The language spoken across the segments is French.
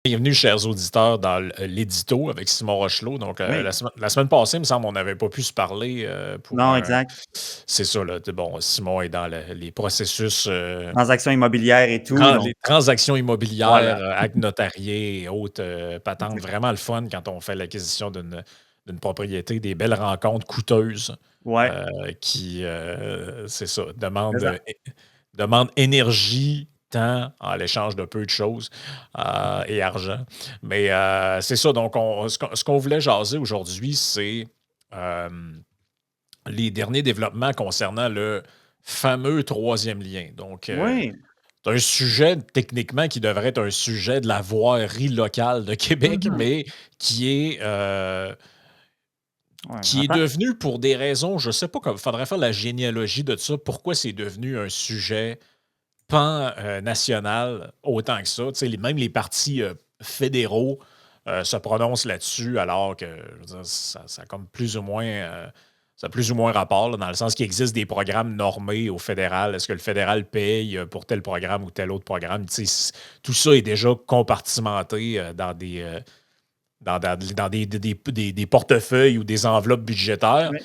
Bienvenue, chers auditeurs, dans l'édito avec Simon Rochelot. Donc, Oui, la semaine passée, il me semble, on n'avait pas pu se parler pour non, un. exact. C'est ça, là. Bon, Simon est dans les processus, Transactions immobilières et tout, les donc transactions immobilières, voilà. actes notariés et autres patentes. Vraiment le fun quand on fait l'acquisition d'une propriété, des belles rencontres coûteuses Ouais, euh, qui, c'est ça, mais ça demandent énergie, temps en l'échange de peu de choses et argent. Mais c'est ça. Donc, ce qu'on voulait jaser aujourd'hui, c'est euh, les derniers développements concernant le fameux troisième lien. Donc, oui, c'est un sujet techniquement qui devrait être un sujet de la voirie locale de Québec, mmh mais qui est, ouais, qui est devenu pour des raisons, je ne sais pas, il faudrait faire la généalogie de ça, pourquoi c'est devenu un sujet pan-national autant que ça. Tu sais, même les partis fédéraux se prononcent là-dessus, alors que je veux dire, ça a comme plus ou moins. Ça a plus ou moins rapport, là, dans le sens qu'il existe des programmes normés au fédéral. Est-ce que le fédéral paye pour tel programme ou tel autre programme? Tu sais, tout ça est déjà compartimenté dans des portefeuilles ou des enveloppes budgétaires. mais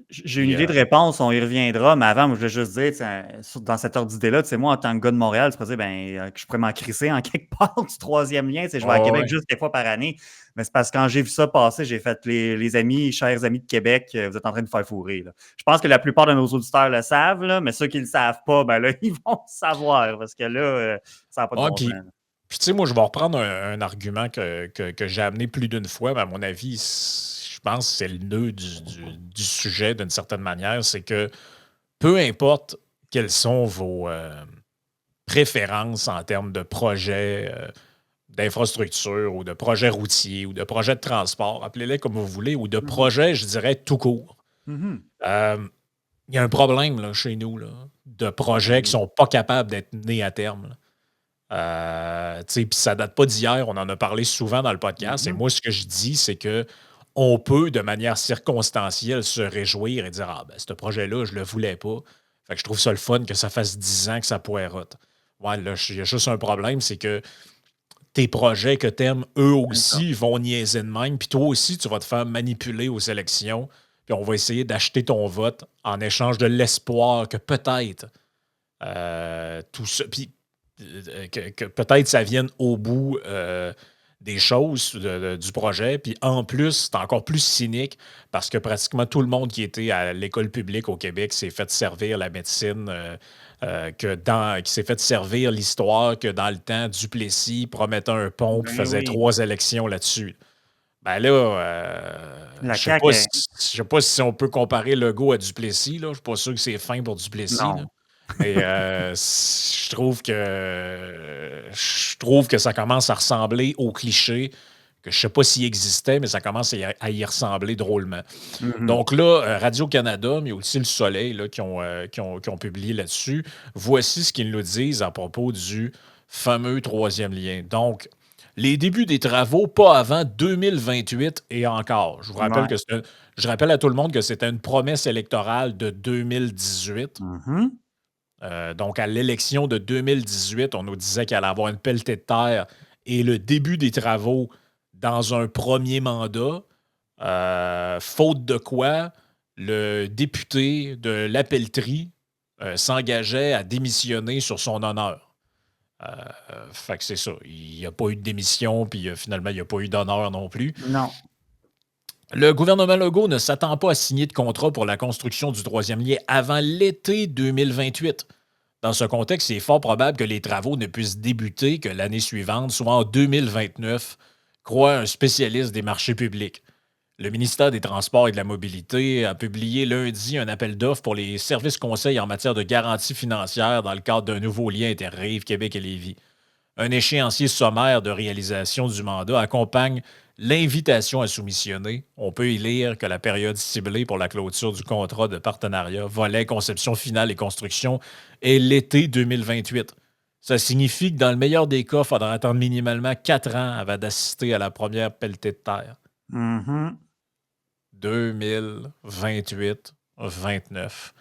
j'ai une Puis, idée de réponse, on y reviendra, mais avant, moi, je voulais juste dire, tu sais, dans cet ordre d'idée-là, tu sais, moi, en tant que gars de Montréal, tu pourrais dire, ben, que je pourrais m'en crisser en quelque part du troisième lien, tu sais, je vais à ouais, Québec ouais. juste quelques fois par année, mais c'est parce que quand j'ai vu ça passer, j'ai fait les amis, chers amis de Québec, vous êtes en train de faire fourrer, là. Je pense que la plupart de nos auditeurs le savent, là, mais ceux qui ne le savent pas, ben là, ils vont le savoir, parce que là, ça n'a pas de Ouais, bon sens. puis tu sais, moi, je vais reprendre un argument que j'ai amené plus d'une fois, mais à mon avis, je pense que c'est le nœud du sujet d'une certaine manière, c'est que peu importe quelles sont vos préférences en termes de projets d'infrastructure ou de projets routiers ou de projets de transport, appelez-les comme vous voulez, ou de Mhm. projets, je dirais, tout court. Mhm. Euh, Il y a un problème là, chez nous là, de projets qui Ben, ne sont pas capables d'être nés à terme. Là. Tu sais, puis ça date pas d'hier, on en a parlé souvent dans le podcast. Et mhm. moi, ce que je dis, c'est que on peut, de manière circonstancielle, se réjouir et dire ah ben, ce projet-là, je le voulais pas. Fait que je trouve ça le fun que ça fasse 10 ans que ça poireaute. Ouais, là, il y a juste un problème, c'est que tes projets que t'aimes, eux C'est ça. aussi, vont niaiser de même. Puis toi aussi, tu vas te faire manipuler aux élections. Puis on va essayer d'acheter ton vote en échange de l'espoir que peut-être tout ça. Puis que peut-être ça vienne au bout des choses du projet. Puis en plus, c'est encore plus cynique parce que pratiquement tout le monde qui était à l'école publique au Québec s'est fait servir la médecine, qui s'est fait servir l'histoire que dans le temps, Duplessis promettait un pont puis Ben faisait oui. 3 élections là-dessus. Ben là, La CAQ est je sais pas si on peut comparer Legault à Duplessis. Là. Je suis pas sûr que c'est fin pour Duplessis. Là. non. Mais je trouve que ça commence à ressembler au cliché que je ne sais pas s'il existait, mais ça commence à y ressembler drôlement. Mhm. Donc là, Radio-Canada, mais aussi Le Soleil, là, qui ont publié là-dessus, voici ce qu'ils nous disent à propos du fameux troisième lien. Donc, les débuts des travaux, pas avant 2028 et encore. Ouais. Je rappelle à tout le monde que c'était une promesse électorale de 2018. Mhm. Donc, à l'élection de 2018, on nous disait qu'il allait avoir une pelletée de terre et le début des travaux dans un premier mandat. Faute de quoi, le député de la pelleterie s'engageait à démissionner sur son honneur. Fait que c'est ça. Il n'y a pas eu de démission, puis finalement, il n'y a pas eu d'honneur non plus. Non. Le gouvernement Legault ne s'attend pas à signer de contrat pour la construction du troisième lien avant l'été 2028. Dans ce contexte, il est fort probable que les travaux ne puissent débuter que l'année suivante, soit en 2029, croit un spécialiste des marchés publics. Le ministère des Transports et de la Mobilité a publié lundi un appel d'offres pour les services conseils en matière de garantie financière dans le cadre d'un nouveau lien interrive Québec et Lévis. Un échéancier sommaire de réalisation du mandat accompagne l'invitation à soumissionner. On peut y lire que la période ciblée pour la clôture du contrat de partenariat, volet conception finale et construction, est l'été 2028. Ça signifie que dans le meilleur des cas, il faudra attendre minimalement 4 ans avant d'assister à la première pelletée de terre. Mhm. 2028-29.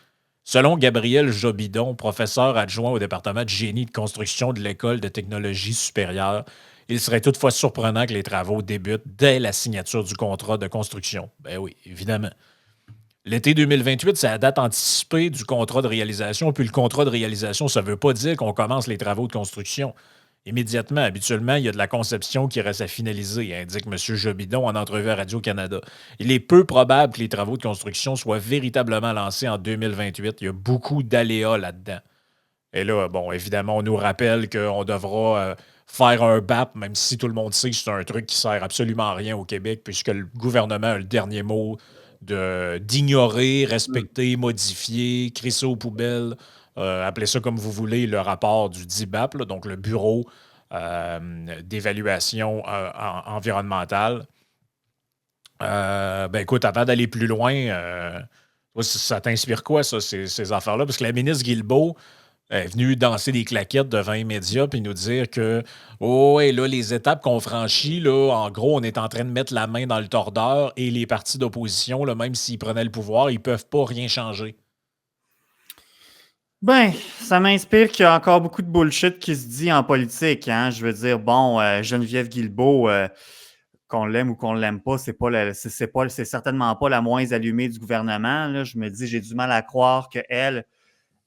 Selon Gabriel Jobidon, professeur adjoint au département de génie de construction de l'École de technologie supérieure, Il serait toutefois surprenant que les travaux débutent dès la signature du contrat de construction. Ben oui, évidemment. L'été 2028, c'est la date anticipée du contrat de réalisation. Puis le contrat de réalisation, ça ne veut pas dire qu'on commence les travaux de construction immédiatement. Habituellement, il y a de la conception qui reste à finaliser, indique M. Jobidon en entrevue à Radio-Canada. Il est peu probable que les travaux de construction soient véritablement lancés en 2028. Il y a beaucoup d'aléas là-dedans. Et là, bon, évidemment, on nous rappelle qu'on devra faire un BAP, même si tout le monde sait que c'est un truc qui sert absolument à rien au Québec, puisque le gouvernement a le dernier mot d'ignorer, respecter, modifier, crisser aux poubelles, appelez ça comme vous voulez, le rapport du DIBAP, là, donc le Bureau d'évaluation environnementale. Ben écoute, avant d'aller plus loin, toi, ça t'inspire quoi, ça, ces affaires-là? Parce que la ministre Guilbeault est venue danser des claquettes devant les médias puis nous dire que, oh, ouais, là, les étapes qu'on franchit, là, en gros, on est en train de mettre la main dans le tordeur et les partis d'opposition, là, même s'ils prenaient le pouvoir, ils ne peuvent pas rien changer. Ben, ça m'inspire qu'il y a encore beaucoup de bullshit qui se dit en politique. Hein? Je veux dire, bon, Geneviève Guilbeault, qu'on l'aime ou qu'on ne l'aime pas, c'est certainement pas la moins allumée du gouvernement. Là. Je me dis, j'ai du mal à croire qu'elle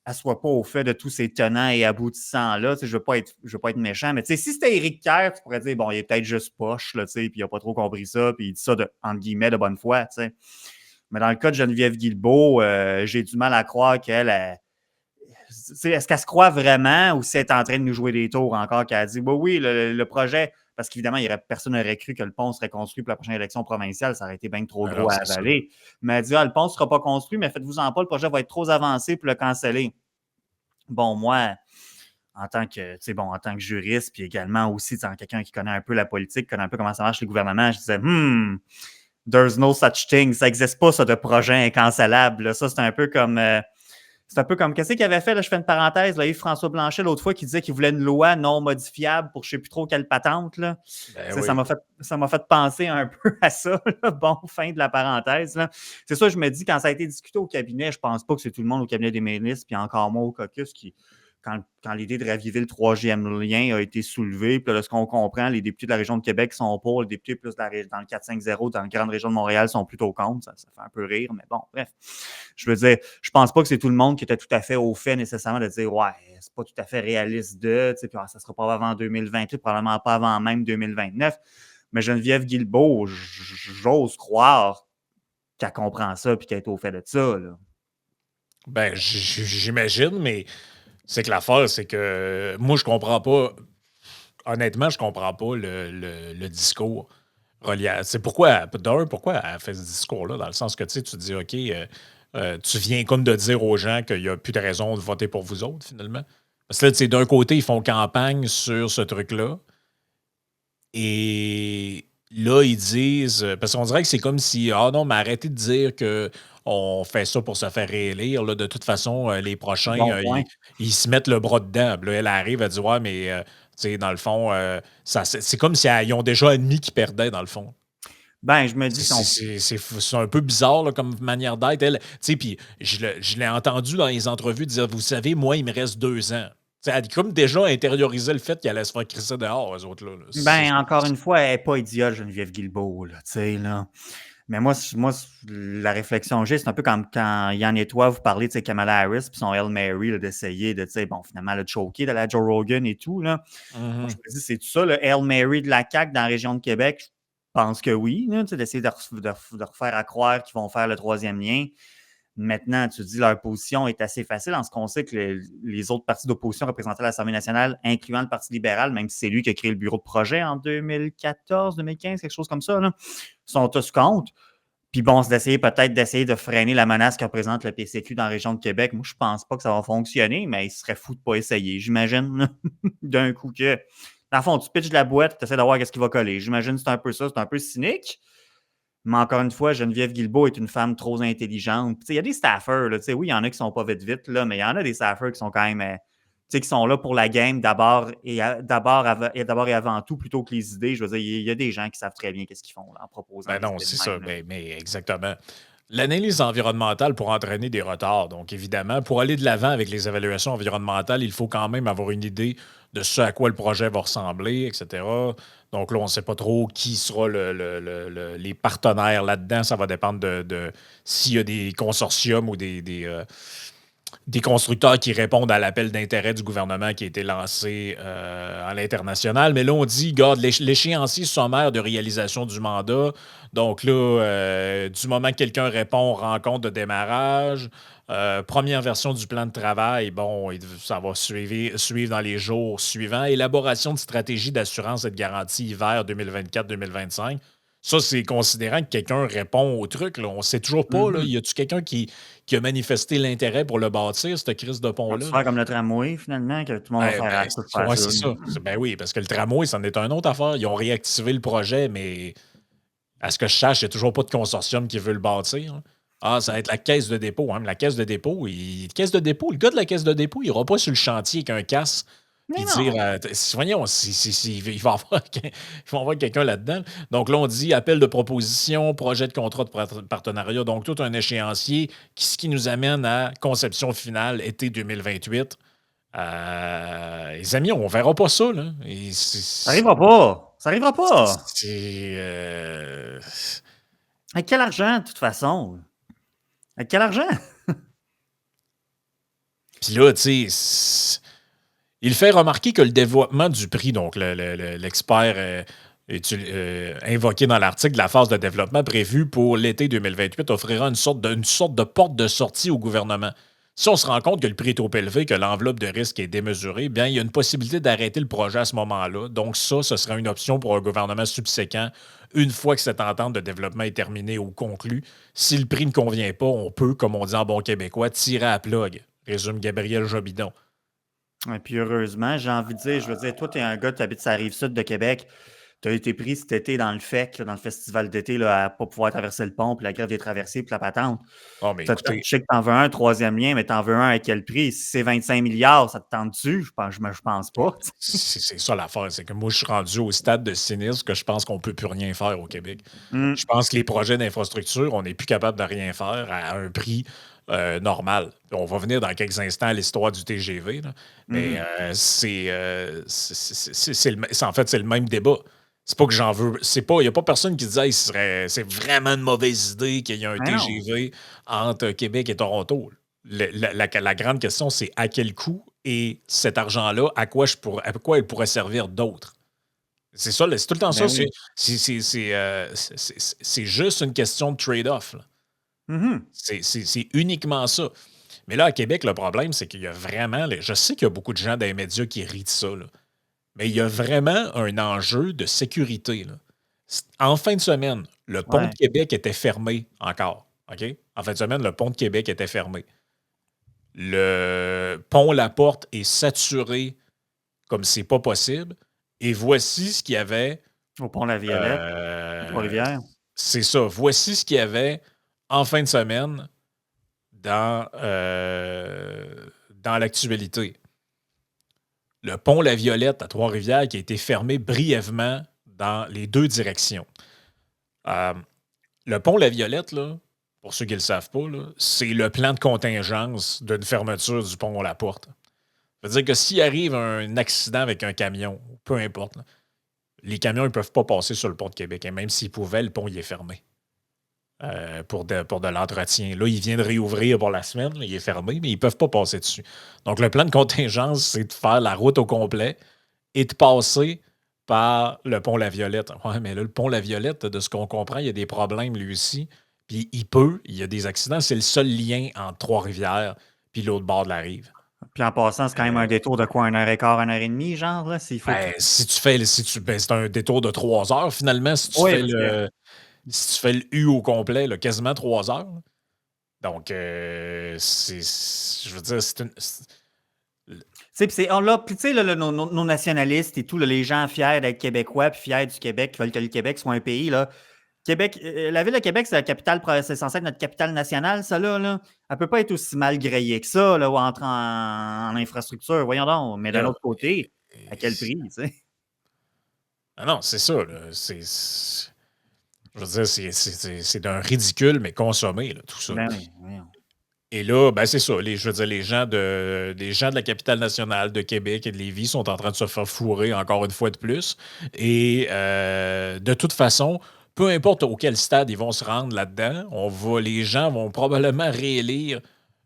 ne soit pas au fait de tous ces tenants et aboutissants-là. Je ne veux pas être méchant, mais si c'était Éric Kerr, tu pourrais dire, bon, il est peut-être juste poche, là, puis il n'a pas trop compris ça, puis il dit ça, entre guillemets, de bonne foi. T'sais. Mais dans le cas de Geneviève Guilbeault, j'ai du mal à croire qu'elle est-ce qu'elle se croit vraiment ou si elle est en train de nous jouer des tours encore, qu'elle a dit oui, le projet, parce qu'évidemment, personne n'aurait cru que le pont serait construit pour la prochaine élection provinciale, ça aurait été bien trop gros à avaler. Mais elle dit le pont ne sera pas construit, mais faites-vous-en pas, le projet va être trop avancé pour le canceller. Bon, moi, en tant que juriste, puis également aussi en quelqu'un qui connaît un peu la politique, connaît un peu comment ça marche les gouvernements, je disais there's no such thing, ça n'existe pas ça de projet incancellable. Là. Ça, c'est un peu comme qu'est-ce qu'il avait fait, là, je fais une parenthèse, là, Yves-François Blanchet, l'autre fois, qui disait qu'il voulait une loi non modifiable pour je ne sais plus trop quelle patente. Là. Ben oui. Ça m'a fait penser un peu à ça. Là. Bon, fin de la parenthèse. Là. C'est ça, je me dis, quand ça a été discuté au cabinet, je ne pense pas que c'est tout le monde au cabinet des ministres, puis encore moins au caucus, quand l'idée de raviver le troisième lien a été soulevée, puis là, ce qu'on comprend, les députés de la région de Québec sont pour, les députés plus dans le 450, dans la grande région de Montréal sont plutôt contre. Ça fait un peu rire, mais bon, bref. Je veux dire, je pense pas que c'est tout le monde qui était tout à fait au fait nécessairement de dire ouais, c'est pas tout à fait réaliste puis ça sera pas avant 2028, probablement pas avant même 2029. Mais Geneviève Guilbeault, j'ose croire qu'elle comprend ça puis qu'elle est au fait de ça. Là. Ben, j'imagine, mais c'est que l'affaire, c'est que moi, je comprends pas. Honnêtement, je comprends pas le discours relié. C'est pourquoi elle fait ce discours-là, dans le sens que tu te dis, OK, tu viens comme de dire aux gens qu'il n'y a plus de raison de voter pour vous autres, finalement. Parce que là, d'un côté, ils font campagne sur ce truc-là. Et là, ils disent. Parce qu'on dirait que c'est comme si. Ah non, mais arrêtez de dire qu'on fait ça pour se faire réélire. Là, de toute façon, les prochains, ils se mettent le bras dedans. Puis là, elle arrive, elle dit ouais, mais tu sais, dans le fond, c'est comme si ils ont déjà admis qu'ils perdaient, dans le fond. Ben, je me dis. C'est un peu bizarre là, comme manière d'être. Puis je l'ai entendu dans les entrevues dire vous savez, moi, il me reste 2 ans. Elle a comme déjà intériorisé le fait qu'elle allait se faire crisser dehors, eux autres. Là. Ben, encore une fois, elle n'est pas idiote, Geneviève Guilbeault. Là. Mais moi, la réflexion que j'ai, c'est un peu comme quand Yann et toi, vous parlez de Kamala Harris puis son Hail Mary, d'essayer de, finalement, le choquer de la Joe Rogan et tout. Là. Moi, je me dis, c'est tout ça, le Hail Mary de la CAQ dans la région de Québec? Je pense que oui, d'essayer de refaire à croire qu'ils vont faire le troisième lien. Maintenant, tu dis leur position est assez facile en ce qu'on sait que les autres partis d'opposition représentés à l'Assemblée nationale, incluant le Parti libéral, même si c'est lui qui a créé le bureau de projet en 2014, 2015, quelque chose comme ça, là, sont tous contre. Puis bon, c'est peut-être d'essayer de freiner la menace que représente le PCQ dans la région de Québec. Moi, je pense pas que ça va fonctionner, mais il serait fou de pas essayer, j'imagine, d'un coup que... Dans le fond, tu pitches de la boîte, tu essaies de voir qu'est-ce qui va coller. J'imagine que c'est un peu ça, c'est un peu cynique. Mais encore une fois, Geneviève Guilbeault est une femme trop intelligente. Il y a des staffers, là, oui, il y en a qui sont pas vite, là, mais il y en a des staffers qui sont quand même qui sont là pour la game d'abord et avant tout, plutôt que les idées. Je veux dire, il y a des gens qui savent très bien qu'est-ce qu'ils font là, en proposant. Ben non, c'est ça. Mais exactement. L'analyse environnementale pour entraîner des retards. Donc, évidemment, pour aller de l'avant avec les évaluations environnementales, il faut quand même avoir une idée de ce à quoi le projet va ressembler, etc. Donc là, on ne sait pas trop qui sera les partenaires là-dedans. Ça va dépendre de s'il y a des consortiums ou des constructeurs qui répondent à l'appel d'intérêt du gouvernement qui a été lancé à l'international. Mais là, on dit, garde l'échéancier sommaire de réalisation du mandat. Donc là, du moment que quelqu'un répond, rencontre de démarrage, première version du plan de travail, bon, ça va suivre dans les jours suivants. Élaboration de stratégie d'assurance et de garantie hiver 2024-2025. Ça, c'est considérant que quelqu'un répond au truc. Là. On ne sait toujours pas. Là, Mhm. y a-tu quelqu'un qui a manifesté l'intérêt pour le bâtir, cette crise de On va-tu pont-là? faire comme le tramway, finalement, que tout le monde va faire Ben, tout faire ça? c'est ça. Ben oui, parce que le tramway, c'en est une autre affaire. Ils ont réactivé le projet, mais à ce que je sache, il n'y a toujours pas de consortium qui veut le bâtir. Hein. Ah, ça va être la caisse de dépôt. Hein. La caisse de dépôt, le gars de la caisse de dépôt, il n'ira pas sur le chantier avec un casse Mais puis dire, non! voyons, il va y avoir, il va y avoir quelqu'un là-dedans. Donc là, on dit appel de proposition, projet de contrat de partenariat, donc tout un échéancier, ce qui nous amène à conception finale été 2028. Les amis, on verra pas ça, là. Ça arrivera pas! Ça arrivera pas! C'est, Avec quel argent, de toute façon? Avec quel argent? Puis là, tu sais, il fait remarquer que le développement du prix, donc l'expert invoqué dans l'article, la phase de développement prévue pour l'été 2028 offrira une sorte de porte de sortie au gouvernement. Si on se rend compte que le prix est trop élevé, que l'enveloppe de risque est démesurée, bien, il y a une possibilité d'arrêter le projet à ce moment-là. Donc, ça, ce sera une option pour un gouvernement subséquent une fois que cette entente de développement est terminée ou conclue. Si le prix ne convient pas, on peut, comme on dit en bon québécois, tirer à plug, résume Gabriel Jobidon. Et puis heureusement, j'ai envie de dire, je veux dire, toi, tu es un gars, tu habites sur la rive sud de Québec. Tu as été pris cet été dans le FEC, là, dans le festival d'été, là, à ne pas pouvoir traverser le pont, puis la grève des traversées, puis la patente. Oh, mais Je écoutez, sais que tu en veux un troisième lien, mais tu en veux un à quel prix? Si c'est 25 milliards, ça te tente dessus? Je pense pas. c'est ça l'affaire. C'est que moi, je suis rendu au stade de cynisme que je pense qu'on ne peut plus rien faire au Québec. Je Hum, pense que les projets d'infrastructure, on n'est plus capable de rien faire à un prix normal. On va venir dans quelques instants à l'histoire du TGV, là. Mais mhm. en fait, c'est le même débat. C'est pas que j'en veux. Il n'y a pas personne qui disait c'est vraiment une mauvaise idée qu'il y ait un Mais non. TGV entre Québec et Toronto. La grande question, c'est à quel coût et cet argent-là, à quoi il pourrait servir d'autre? C'est ça, c'est tout le temps ça. Ben oui. C'est juste une question de trade-off. Là. Mhm. C'est uniquement ça. Mais là, à Québec, le problème, c'est qu'il y a vraiment. Je sais qu'il y a beaucoup de gens dans les médias qui rient de ça, là, mais il y a vraiment un enjeu de sécurité. Là. En fin de semaine, le pont de Ouais. Québec était fermé encore. OK? En fin de semaine, le pont de Québec était fermé. Le pont La Porte est saturé comme c'est pas possible. Et voici ce qu'il y avait. Au pont La Violette, à euh, Trois-Rivières. c'est ça. Voici ce qu'il y avait en fin de semaine dans l'actualité. Le pont La Violette à Trois-Rivières qui a été fermé brièvement dans les deux directions. Euh, le pont La Violette, là, pour ceux qui ne le savent pas, là, c'est le plan de contingence d'une fermeture du pont La Porte. Ça veut dire que s'il arrive un accident avec un camion, peu importe, là, les camions ne peuvent pas passer sur le pont de Québec. Et même s'ils pouvaient, le pont il est fermé pour de l'entretien. Là, il vient de réouvrir pour la semaine. Là, il est fermé, mais ils ne peuvent pas passer dessus. Donc, le plan de contingence, c'est de faire la route au complet et de passer par le pont La Violette. Ouais, mais là, le pont La Violette, de ce qu'on comprend, il y a des problèmes lui aussi. Puis il y a des accidents. C'est le seul lien entre Trois-Rivières puis l'autre bord de la rive. Puis en passant, c'est quand même un détour de quoi, 1 heure et quart, 1 heure et demie, genre, là, s'il faut. Ben, c'est un détour de 3 heures finalement Oui, parce que. si tu fais le U au complet, là, quasiment 3 heures. Là. Donc, je veux dire, Tu sais, on l'a, puis tu sais, là, nos nationalistes et tout, là, les gens fiers d'être québécois, puis fiers du Québec, qui veulent que le Québec soit un pays, là. Québec, la ville de Québec, c'est la capitale, c'est censé être notre capitale nationale, ça, là. Elle peut pas être aussi mal grillée que ça, là, ou entrer en infrastructure. Voyons donc. Mais d'un là, autre côté, à quel prix, tu sais? ah non, c'est ça. Là, Je veux dire, c'est d'un ridicule, mais consommé, là, tout ça. Ben oui, voyons. Et là, ben c'est ça. Je veux dire, les gens de la capitale nationale de Québec et de Lévis sont en train de se faire fourrer encore une fois de plus. Et de toute façon, peu importe auquel stade ils vont se rendre là-dedans, les gens vont probablement réélire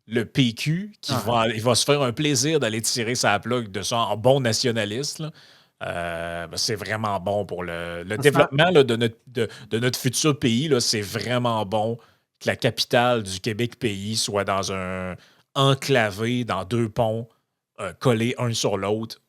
le PQ Ah, il va se faire un plaisir d'aller tirer sa plug de ça en bon nationaliste, là. Ben, c'est vraiment bon pour le c'est un- développement là, de notre futur pays. Là, c'est vraiment bon que la capitale du Québec pays soit dans un enclavé, dans deux ponts collés un sur l'autre,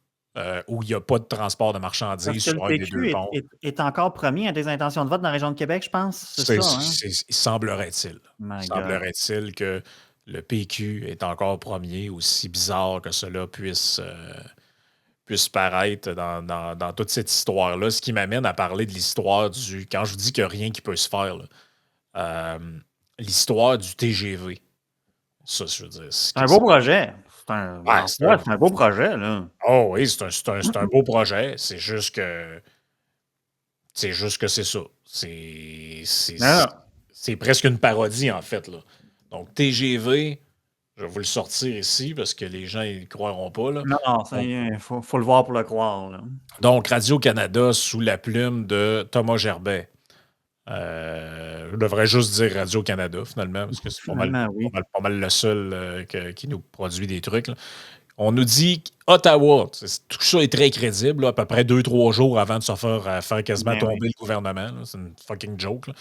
où il n'y a pas de transport de parce marchandises que le sur un des deux PQ ponts. est encore premier à des intentions de vote dans la région de Québec, je pense. C'est ça, hein? Semblerait-il. My God. Semblerait-il que le PQ est encore premier, aussi bizarre que cela puisse paraître dans toute cette histoire-là. Ce qui m'amène à parler de l'histoire du. Quand je vous dis qu'il n'y a rien qui peut se faire, là, euh, l'histoire du TGV. Ça, je veux dire. C'est un beau projet. Ouais, En soi, c'est un beau projet, là. oh oui, c'est un beau projet. C'est juste que c'est ça. Non, C'est presque une parodie, en fait, là. Donc, TGV, je vais vous le sortir ici parce que les gens ils ne croiront pas, là. non, non, il faut le voir pour le croire, là. Donc, Radio-Canada sous la plume de Thomas Gerbet. Je devrais juste dire Radio-Canada, finalement, parce que c'est Finalement, oui. pas mal le seul qui nous produit des trucs, là. On nous dit qu'Ottawa, tout ça est très crédible, là, à peu près 2, 3 jours avant de se faire quasiment Ben oui. tomber le gouvernement, là. C'est une fucking joke, là.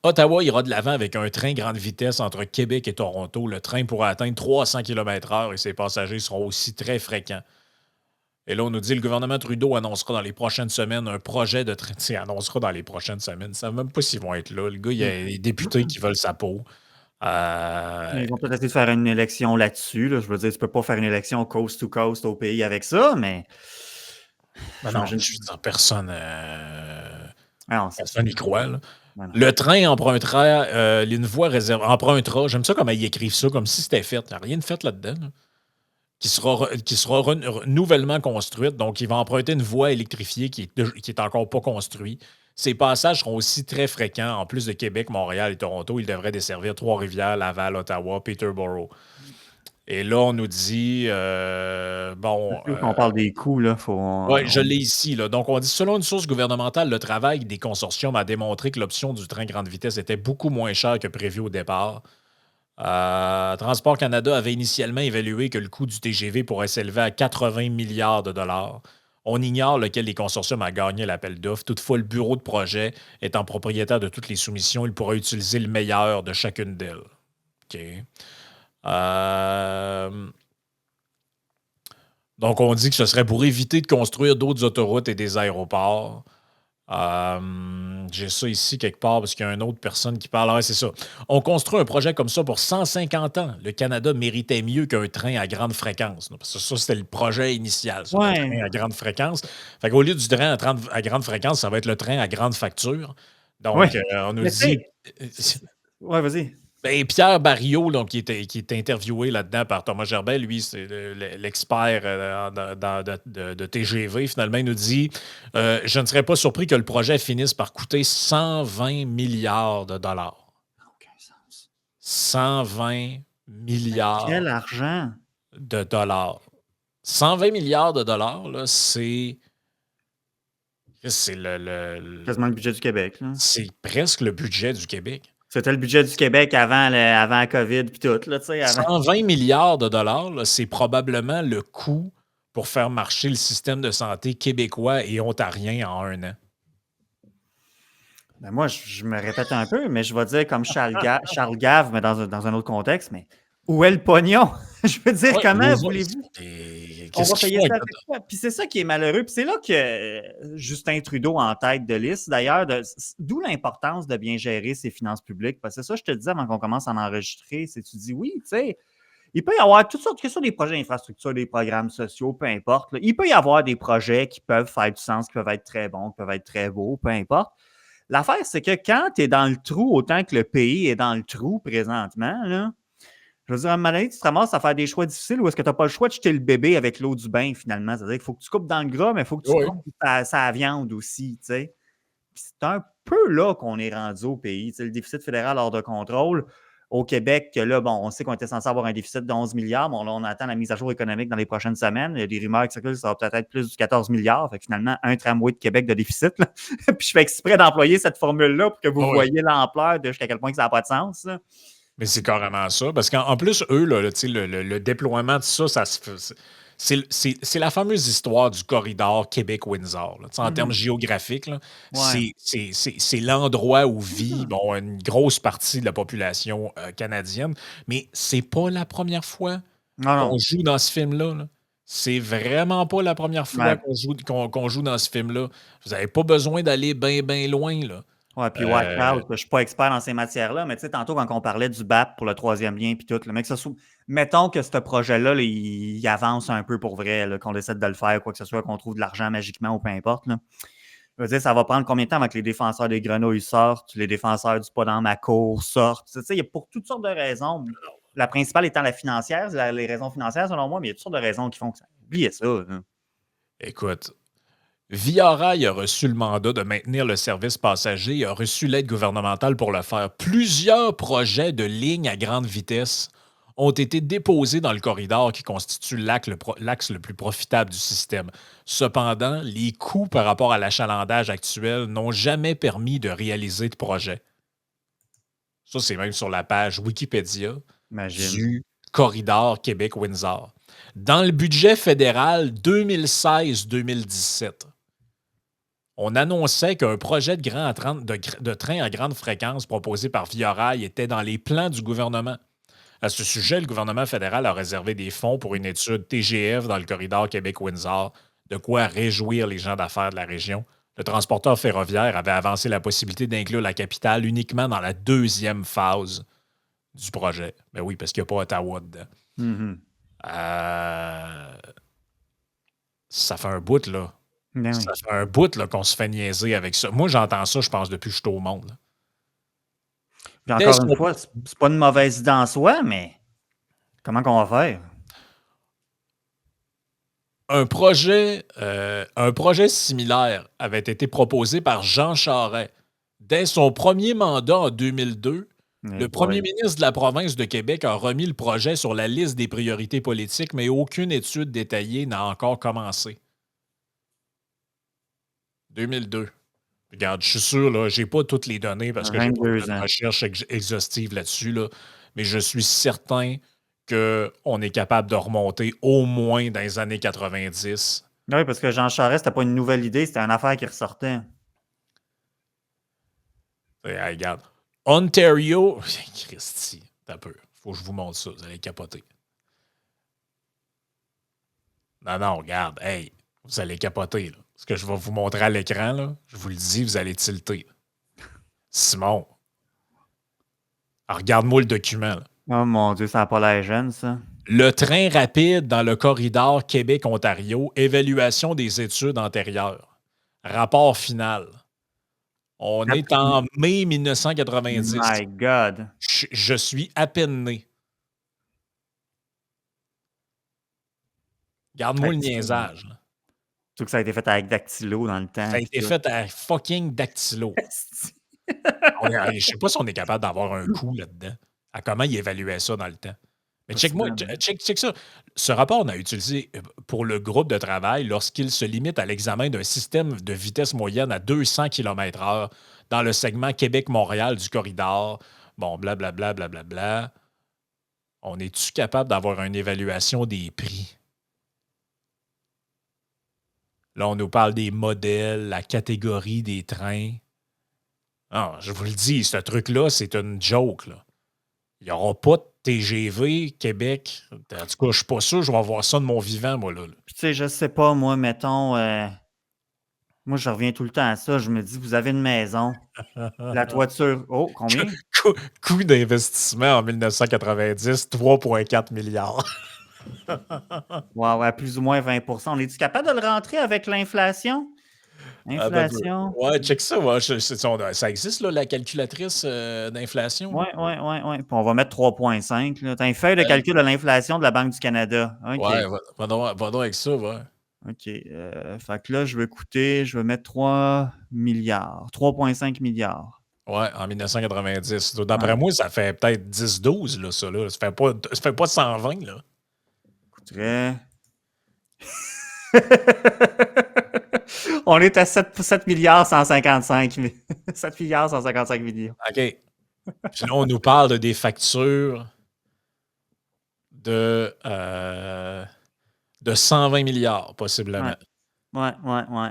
Ottawa ira de l'avant avec un train grande vitesse entre Québec et Toronto. Le train pourra atteindre 300 km/h et ses passagers seront aussi très fréquents. Et là, on nous dit que le gouvernement Trudeau annoncera dans les prochaines semaines un projet de train. Annoncera dans les prochaines semaines. Ils ne savent même pas s'ils vont être là. Le gars, il y a des députés qui veulent sa peau. Ils vont peut-être essayer de faire une élection là-dessus, là. Je veux dire, tu peux pas faire une élection coast to coast au pays avec ça, mais Ben non, j'imagine que je veux dire, personne ah non, c'est ça. personne n'y croit, là. Ben non. Le train empruntera une voie réservée. Empruntera, j'aime ça comment ils écrivent ça, comme si c'était fait. Il n'y a rien de fait là-dedans, là. Qui sera nouvellement construite. Donc, il va emprunter une voie électrifiée qui est encore pas construite. Ces passages seront aussi très fréquents. En plus de Québec, Montréal et Toronto, il devrait desservir Trois-Rivières, Laval, Ottawa, Peterborough. Et là, on nous dit, C'est sûr qu'on parle des coûts, là, faut ouais, je l'ai ici, là. Donc, on dit, selon une source gouvernementale, le travail des consortiums a démontré que l'option du train grande vitesse était beaucoup moins chère que prévu au départ. Transport Canada avait initialement évalué que le coût du TGV pourrait s'élever à 80 milliards de dollars. On ignore lequel des consortiums a gagné l'appel d'offres. Toutefois, le bureau de projet étant propriétaire de toutes les soumissions, il pourra utiliser le meilleur de chacune d'elles. OK. Euh, donc, on dit que ce serait pour éviter de construire d'autres autoroutes et des aéroports. J'ai ça ici quelque part parce qu'il y a une autre personne qui parle. Ah, ouais, c'est ça. On construit un projet comme ça pour 150 ans. Le Canada méritait mieux qu'un train à grande fréquence. Parce que ça, c'était le projet initial, ça, le ouais, train à grande fréquence. Fait qu'au lieu du train à grande fréquence, ça va être le train à grande facture. Donc, ouais. on nous Mais tu dit. sais, ouais, vas-y. Ben, Pierre Barriot, donc, qui est interviewé là-dedans par Thomas Gerbet, lui, c'est l'expert de TGV, finalement, il nous dit je ne serais pas surpris que le projet finisse par coûter 120 milliards de dollars. Aucun sens. 120 Mais milliards quel argent! de dollars. 120 milliards de dollars, là, c'est Quasiment le budget du Québec, là. c'est presque le budget du Québec. C'était le budget du Québec avant la COVID puis tout, là, tu sais, avant. 120 milliards de dollars, là, c'est probablement le coût pour faire marcher le système de santé québécois et ontarien en un an. Ben moi, je me répète un peu, mais je vais dire comme Charles Gave, mais dans un autre contexte, mais où est le pognon? Je veux dire, Ouais, comment voulez-vous? On qu'est-ce va qu'ils payer font ça avec avec quoi? Puis c'est ça qui est malheureux. Puis c'est là que Justin Trudeau en tête de liste, d'ailleurs, d'où l'importance de bien gérer ses finances publiques. Parce que c'est ça, je te disais avant qu'on commence à en enregistrer, c'est tu dis oui, tu sais, il peut y avoir toutes sortes, que ce soit des projets d'infrastructure, des programmes sociaux, peu importe. Là. Il peut y avoir des projets qui peuvent faire du sens, qui peuvent être très bons, qui peuvent être très beaux, peu importe. L'affaire, c'est que quand tu es dans le trou, autant que le pays est dans le trou présentement, là, je veux dire, à un moment donné, tu te ramasses à faire des choix difficiles ou est-ce que tu n'as pas le choix de jeter le bébé avec l'eau du bain, finalement? C'est-à-dire qu'il faut que tu coupes dans le gras, mais il faut que tu Oui. coupes sa viande aussi, tu sais. Puis c'est un peu là qu'on est rendu au pays. Tu sais, le déficit fédéral hors de contrôle. Au Québec, là, bon, on sait qu'on était censé avoir un déficit de 11 milliards. Bon, là, on attend la mise à jour économique dans les prochaines semaines. Il y a des rumeurs qui circulent, ça va peut-être être plus du 14 milliards. Fait que finalement, un tramway de Québec de déficit. Là. Puis je fais exprès d'employer cette formule-là pour que vous Ouais. voyez l'ampleur de jusqu'à quel point que ça n'a pas de sens. Là. Mais c'est carrément ça. Parce qu'en plus, eux, là, tu sais, le déploiement de ça, ça se fait. C'est la fameuse histoire du corridor Québec-Windsor. Là. Tu sais, en termes géographiques, là, Ouais. c'est l'endroit où vit bon, une grosse partie de la population canadienne. Mais c'est pas la première fois Non, qu'on non. joue dans ce film-là. Là. C'est vraiment pas la première fois Ouais. qu'on joue dans ce film-là. Vous n'avez pas besoin d'aller bien loin. Là. Ouais, puis watch Euh, out, je suis pas expert dans ces matières-là, mais tu sais, tantôt, quand on parlait du BAP pour le troisième lien, puis tout, le mec, mettons que ce projet-là, là, il avance un peu pour vrai, là, qu'on décide de le faire, quoi que ce soit, qu'on trouve de l'argent magiquement ou peu importe. Là. Je veux dire, ça va prendre combien de temps avant que les défenseurs des grenouilles sortent, les défenseurs du pas dans ma cour sortent. Tu sais, il y a pour toutes sortes de raisons. La principale étant la financière, les raisons financières, selon moi, mais il y a toutes sortes de raisons qui font que ça. Oubliez ça. Là. Écoute, Via Rail a reçu le mandat de maintenir le service passager et a reçu l'aide gouvernementale pour le faire. Plusieurs projets de lignes à grande vitesse ont été déposés dans le corridor qui constitue l'axe le plus profitable du système. Cependant, les coûts par rapport à l'achalandage actuel n'ont jamais permis de réaliser de projet. Ça, c'est même sur la page Wikipédia Imagine. du corridor Québec-Windsor. Dans le budget fédéral 2016-2017, on annonçait qu'un projet de train à grande fréquence proposé par Via Rail était dans les plans du gouvernement. À ce sujet, le gouvernement fédéral a réservé des fonds pour une étude TGF dans le corridor Québec-Windsor, de quoi réjouir les gens d'affaires de la région. Le transporteur ferroviaire avait avancé la possibilité d'inclure la capitale uniquement dans la deuxième phase du projet. Ben oui, parce qu'il n'y a pas Ottawa dedans. Mm-hmm. Ça fait un bout, là. Ben Ça oui. fait un bout là, qu'on se fait niaiser avec ça. Moi, j'entends ça, je pense, depuis que je suis au monde. Là. Puis Dès encore une son- fois, c'est pas une mauvaise idée en soi, mais comment qu'on va faire? un projet similaire avait été proposé par Jean Charest. Dès son premier mandat en 2002, Eh le premier boy. ministre de la province de Québec a remis le projet sur la liste des priorités politiques, mais aucune étude détaillée n'a encore commencé. 2002. Regarde, je suis sûr, là, j'ai pas toutes les données parce que j'ai pas fait 22 de ans. recherche exhaustive là-dessus, là, mais je suis certain qu'on est capable de remonter au moins dans les années 90. Oui, parce que Jean Charest, c'était pas une nouvelle idée, c'était une affaire qui ressortait. Regarde. Ontario. Christy, t'as peu. Faut que je vous montre ça. Vous allez capoter. Non, non, regarde. Hey, vous allez capoter. Là. Ce que je vais vous montrer à l'écran, là, je vous le dis, vous allez tilter. Simon, regarde-moi le document. Là. Oh mon Dieu, ça n'a pas l'air jeune, ça. Le train rapide dans le corridor Québec-Ontario, évaluation des études antérieures. Rapport final. On est en mai 1990. My God. Je suis à peine né. Garde-moi le niaisage. Là. Tout que ça a été fait avec Dactylo dans le temps. Ça a été fait à fucking dactylo. Je sais pas si on est capable d'avoir un coup là-dedans. À comment il évaluait ça dans le temps. Mais check-moi, check ça. Ce rapport, on a utilisé pour le groupe de travail lorsqu'il se limite à l'examen d'un système de vitesse moyenne à 200 km/h dans le segment Québec-Montréal du corridor. Bon, blablabla, blablabla. On est-tu capable d'avoir une évaluation des prix? Là, on nous parle des modèles, la catégorie des trains. Ah, je vous le dis, ce truc-là, c'est une joke. Là. Il n'y aura pas de TGV Québec. En tout cas, je ne suis pas sûr, je vais voir ça de mon vivant, moi. Là. Puis tu sais, je sais pas, moi, mettons, moi, je reviens tout le temps à ça. Je me dis, vous avez une maison, la toiture, oh, combien? Coût d'investissement en 1990, 3,4 milliards. Wow, à plus ou moins 20 On est-tu capable de le rentrer avec l'inflation? Inflation. Ouais, check ça. Ouais, ça existe, là, la calculatrice d'inflation. Oui, oui, oui, oui. Puis on va mettre 3,5. Tu as une feuille de calcul de l'inflation de la Banque du Canada. OK. Ouais, va donc avec ça, ouais. OK. Fait que là, je vais mettre 3 milliards. 3,5 milliards. Ouais, en 1990. Ouais. D'après moi, ça fait peut-être 10-12, là, ça. Là. Ça fait pas 120, là. Coûterait. On est à 7 milliards 155 7 milliards 155 millions. OK. Puis là, on nous parle de des factures de 120 milliards, Ouais, possiblement. ouais, ouais, ouais.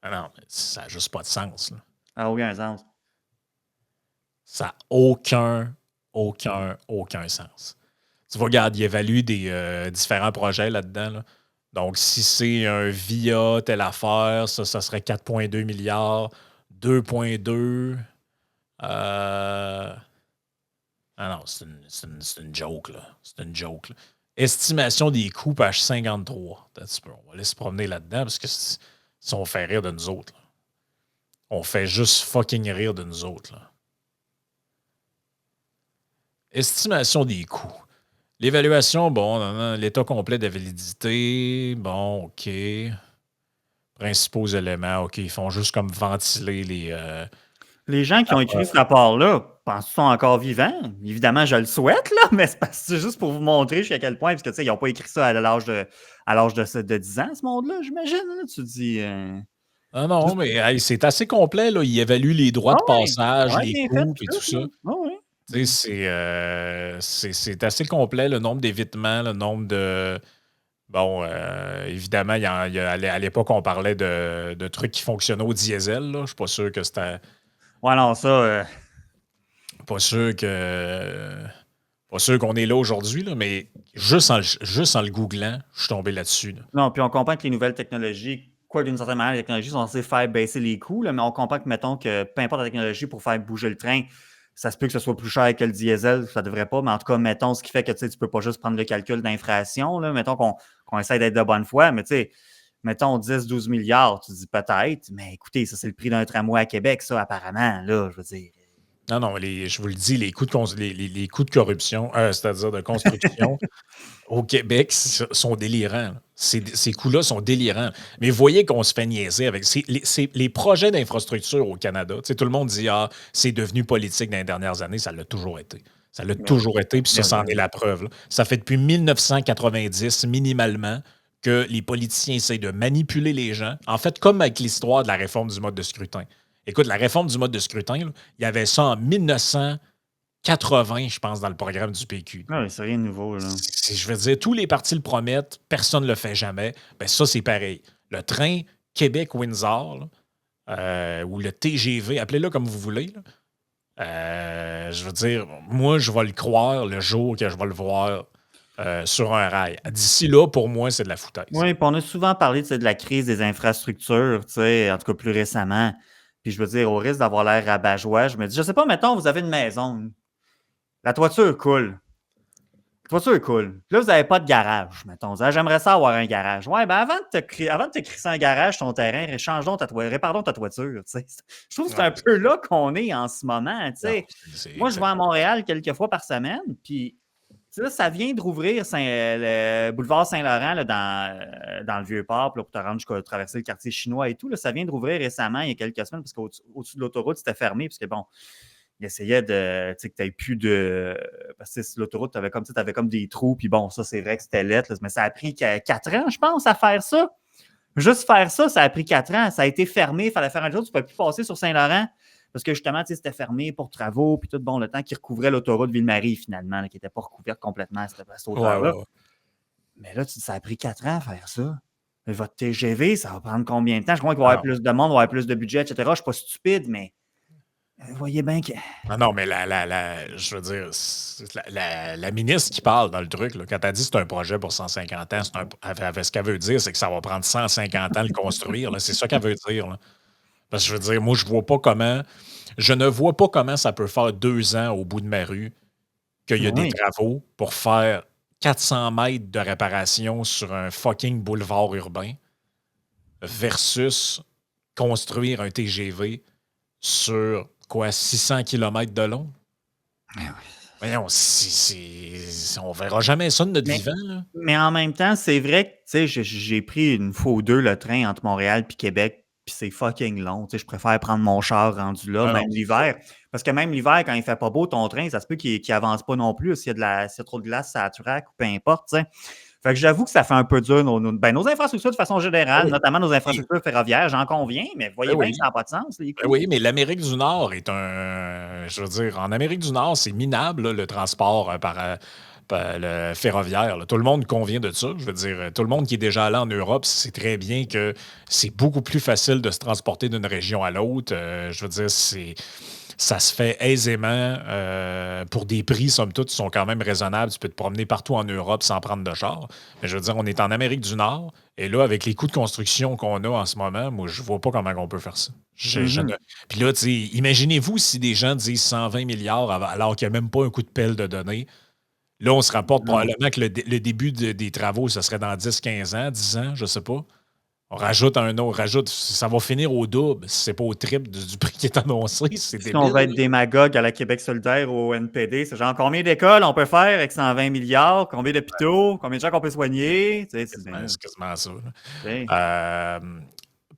Ah non, mais ça n'a juste pas de sens, là. Ah, aucun sens. Ça n'a aucun sens. Tu vois, regarde, il évalue des différents projets là-dedans, là. Donc, si c'est un via telle affaire, ça serait 4,2 milliards, 2,2. Euh... Ah non, c'est une joke, là. C'est une joke, là. Estimation des coûts, page 53. Attends un petit peu, on va aller se promener là-dedans parce que si on fait rire de nous autres, là. On fait juste fucking rire de nous autres, là. Estimation des coûts. L'évaluation, bon, non, non, l'état complet de validité, bon, OK. Principaux éléments, OK, ils font juste comme ventiler les... Les gens qui ont écrit ce rapport-là, pensent qu'ils sont encore vivants? Évidemment, je le souhaite, là, mais c'est juste pour vous montrer jusqu'à quel point, parce que, tu sais, ils n'ont pas écrit ça à l'âge de 10 ans, ce monde-là, j'imagine, là. Tu te dis... Ah non, juste... mais hey, c'est assez complet, là. Ils évaluent les droits Ah de ouais, passage, ouais, les bien fait, coûts, puis et tout tout, ça. là. Ah ouais. Tu sais, c'est assez complet, le nombre d'évitements, le nombre de... Bon, évidemment, à l'époque, on parlait de trucs qui fonctionnaient au diesel, là. Je suis pas sûr que c'était... Ouais, non, ça... Pas sûr que... Pas sûr qu'on est là aujourd'hui, là, mais juste en le googlant, je suis tombé là-dessus, là. Non, puis on comprend que les nouvelles technologies, quoi d'une certaine manière, les technologies sont censées faire baisser les coûts, là, mais on comprend que, mettons, que peu importe la technologie pour faire bouger le train, ça se peut que ce soit plus cher que le diesel, ça devrait pas, mais en tout cas, mettons, ce qui fait que tu sais, tu peux pas juste prendre le calcul d'inflation, là, mettons qu'on essaie d'être de bonne foi, mais tu sais, mettons 10-12 milliards, tu dis peut-être, mais écoutez, ça c'est le prix d'un tramway à Québec, ça, apparemment, là, je veux dire. Non, non, je vous le dis, les coûts les coûts de corruption, c'est-à-dire de construction, au Québec, sont délirants, là. Ces coûts-là sont délirants. Mais vous voyez qu'on se fait niaiser avec les projets d'infrastructure au Canada. Tu sais, tout le monde dit, ah, c'est devenu politique dans les dernières années. Ça l'a toujours été. Ça l'a Ben oui, toujours été, puis ça, ben oui, c'en ben est oui. la preuve, là. Ça fait depuis 1990, minimalement, que les politiciens essayent de manipuler les gens. En fait, comme avec l'histoire de la réforme du mode de scrutin. Écoute, la réforme du mode de scrutin, là, il y avait ça en 1980, je pense, dans le programme du PQ. Ah oui, c'est rien de nouveau, là. Je veux dire, tous les partis le promettent, personne ne le fait jamais. Ben ça, c'est pareil. Le train Québec-Windsor, là, ou le TGV, appelez-le comme vous voulez, là, je veux dire, moi, je vais le croire le jour que je vais le voir sur un rail. D'ici là, pour moi, c'est de la foutaise. Oui, puis on a souvent parlé, tu sais, de la crise des infrastructures, tu sais, en tout cas plus récemment. Puis je veux dire, au risque d'avoir l'air rabat-joie, je me dis, je sais pas, mettons, vous avez une maison, la toiture coule. La toiture coule. Puis là, vous n'avez pas de garage, mettons. Vous dites, ah, j'aimerais ça avoir un garage. Ouais, ben avant de te crisser un garage, ton terrain, répare donc ta toiture, tu sais. Je trouve que c'est Ouais, un peu là qu'on est en ce moment, tu non, sais. c'est Moi, je vais exact. à Montréal quelques fois par semaine, puis tu sais, là, ça vient de rouvrir le boulevard Saint-Laurent là, dans le Vieux-Port, puis là, pour te rendre jusqu'à traverser le quartier chinois et tout. Là, ça vient de rouvrir récemment, il y a quelques semaines, parce qu'au-dessus de l'autoroute, c'était fermé, parce que bon, il essayait de, tu sais, que tu n'aies plus de. Parce que sur l'autoroute, tu avais comme des trous, puis bon, ça, c'est vrai que c'était lettre, là, mais ça a pris 4 ans, je pense, à faire ça. Juste faire ça, ça a pris 4 ans. Ça a été fermé, il fallait faire un jour, tu ne pouvais plus passer sur Saint-Laurent. Parce que justement, tu sais, c'était fermé pour travaux, puis tout bon, le temps qui recouvrait l'autoroute Ville-Marie, finalement, là, qui n'était pas recouverte complètement à cette Ouais, ouais, hauteur-là. ouais. Mais là, ça a pris 4 ans à faire ça. Mais votre TGV, ça va prendre combien de temps? Je crois qu'il va y Ah avoir non. plus de monde, il va y avoir plus de budget, etc. Je ne suis pas stupide, mais vous voyez bien que. Ah non, mais je veux dire, la ministre qui parle dans le truc, là, quand elle dit que c'est un projet pour 150 ans, ce qu'elle veut dire, c'est que ça va prendre 150 ans de le construire, là. C'est ça qu'elle veut dire, là. Parce que je veux dire, moi, je ne vois pas comment ça peut faire 2 ans au bout de ma rue qu'il y a des Oui. travaux pour faire 400 mètres de réparation sur un fucking boulevard urbain versus construire un TGV sur quoi, 600 kilomètres de long? Voyons, on verra jamais ça de notre Mais vivant, là. mais en même temps, c'est vrai que, tu sais, j'ai pris une fois ou 2 le train entre Montréal puis Québec, puis c'est fucking long. Tu sais, je préfère prendre mon char rendu là, Ah non, même c'est ça. l'hiver. Parce que même l'hiver, quand il fait pas beau, ton train, ça se peut qu'il avance pas non plus s'il y a trop de glace sur la track ou peu importe, tu sais. Fait que j'avoue que ça fait un peu dur nos infrastructures de façon Ben générale, oui. notamment nos Et infrastructures ferroviaires, j'en conviens, mais ben voyez bien que oui. ça n'a pas de sens, les Ben coûts. oui, mais l'Amérique du Nord est un je veux dire, en Amérique du Nord, c'est minable, là, le transport, par le ferroviaire, là. Tout le monde convient de ça. Je veux dire, tout le monde qui est déjà allé en Europe sait très bien que c'est beaucoup plus facile de se transporter d'une région à l'autre. Je veux dire, ça se fait aisément, pour des prix, somme toute, qui sont quand même raisonnables. Tu peux te promener partout en Europe sans prendre de char. Mais je veux dire, on est en Amérique du Nord et là, avec les coûts de construction qu'on a en ce moment, moi, je vois pas comment on peut faire ça. Mhm. Puis là, tu sais, imaginez-vous si des gens disent 120 milliards alors qu'il n'y a même pas un coup de pelle de données. Là, on se rapporte Non. probablement que le début des travaux, ce serait dans 10, 15 ans, 10 ans, je sais pas. On rajoute un autre, rajoute, ça va finir au double, si c'est pas au triple du prix qui est annoncé, c'est Si on débile, veut être là. démagogue à la Québec solidaire ou au NPD, c'est genre combien d'écoles on peut faire avec 120 milliards, combien d'hôpitaux, combien de gens qu'on peut soigner, tu sais, Quasiment, c'est quasiment ça, tu sais. là.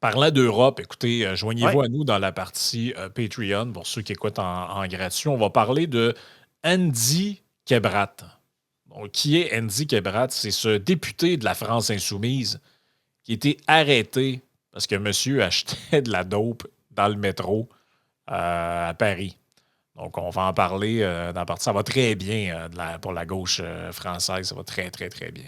Parlant d'Europe, écoutez, Ouais. joignez-vous à nous dans la partie Patreon pour ceux qui écoutent en gratuit. On va parler de Andy Kebrat. Donc, qui est Andy Kebrat? C'est ce député de la France insoumise qui a été arrêté parce que monsieur achetait de la dope dans le métro à Paris. Donc, on va en parler dans la partie. Ça va très bien pour la gauche française. Ça va très, très, très bien.